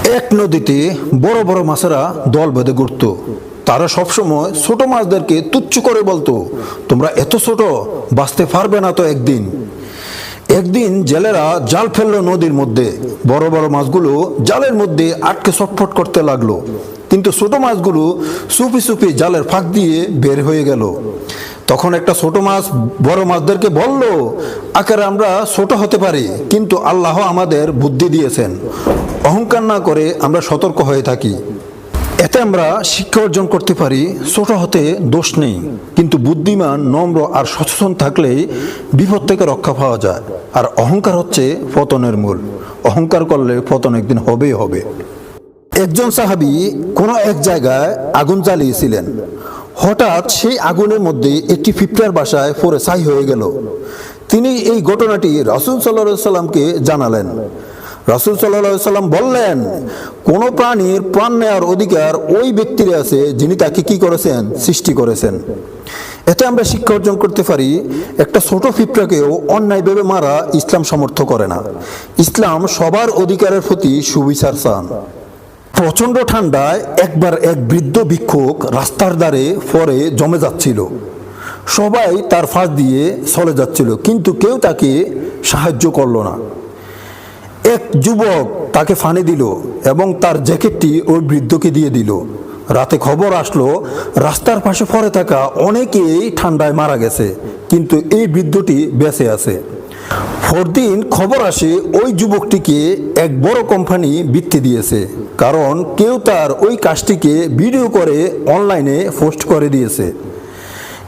এক নদীতে বড় বড় মাছেরা দল বেঁধে ঘুরত। তারা সবসময় ছোট মাছদেরকে তুচ্ছ করে বলতো, তোমরা এত ছোট, বাঁচতে পারবে না তো একদিন। একদিন জেলেরা জাল ফেললো নদীর মধ্যে। বড় বড় মাছগুলো জালের মধ্যে আটকে ছটফট করতে লাগলো, কিন্তু ছোট মাছগুলো চুপি চুপি জালের ফাঁক দিয়ে বের হয়ে গেল। তখন একটা ছোট মাছ বড় মাছদেরকে বলল, আকারে আমরা ছোট হতে পারি, কিন্তু আল্লাহ আমাদের বুদ্ধি দিয়েছেন। অহংকার না করে আমরা সতর্ক হয়ে থাকি। এতে আমরা শিক্ষা অর্জন করতে পারি, ছোট হতে দোষ নেই, কিন্তু বুদ্ধিমান, নম্র আর সচেতন থাকলেই বিপদ থেকে রক্ষা পাওয়া যায়। আর অহংকার হচ্ছে পতনের মূল। অহংকার করলে পতন একদিন হবেই হবে। একজন সাহাবী কোনো এক জায়গায় আগুন জ্বালিয়েছিলেন। হঠাৎ সেই আগুনের মধ্যে একটি পিঁপড়ার বাসায় পড়ে ছাই হয়ে গেল। তিনি এই ঘটনাটি রাসূল সাল্লাল্লাহু আলাইহি সাল্লামকে জানালেন। রাসূল সাল্লাল্লাহু আলাইহি সাল্লাম বললেন, কোন প্রাণীর প্রাণ নেওয়ার অধিকার ওই ব্যক্তির আছে যিনি তাকে কি করেছেন, সৃষ্টি করেছেন। এতে আমরা শিক্ষা অর্জন করতে পারি, একটা ছোট পিঁপড়াকেও অন্যায়ভাবে মারা ইসলাম সমর্থ করে না। ইসলাম সবার অধিকারের প্রতি সুবিচার চান। প্রচন্ড ঠান্ডায় একবার এক বৃদ্ধ ভিক্ষুক রাস্তার ধারে পড়ে জমে যাচ্ছিল। সবাই তার ফাঁস দিয়ে চলে যাচ্ছিল, কিন্তু কেউ তাকে সাহায্য করলো না। এক যুবক তাকে ফানি দিল এবং তার জ্যাকেটটি ওই বৃদ্ধকে দিয়ে দিল। রাতে খবর আসলো, রাস্তার পাশে পড়ে থাকা অনেকেই ঠান্ডায় মারা গেছে, কিন্তু এই বৃদ্ধটি বেঁচে আছে। পরদিন খবর আসে, ওই যুবকটিকে এক বড় কোম্পানি বৃত্তি দিয়েছে, কারণ কেউ তার ওই কাজটিকে ভিডিও করে অনলাইনে পোস্ট করে দিয়েছে।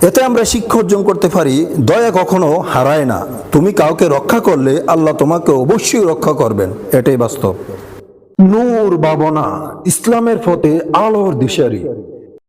এতে আমরা শিক্ষা অর্জন করতে পারি, দয়া কখনো হারায় না। তুমি কাউকে রক্ষা করলে আল্লাহ তোমাকে অবশ্যই রক্ষা করবেন, এটাই বাস্তব। নূর ভাবনা, ইসলামের পথে আলোর দিশারি।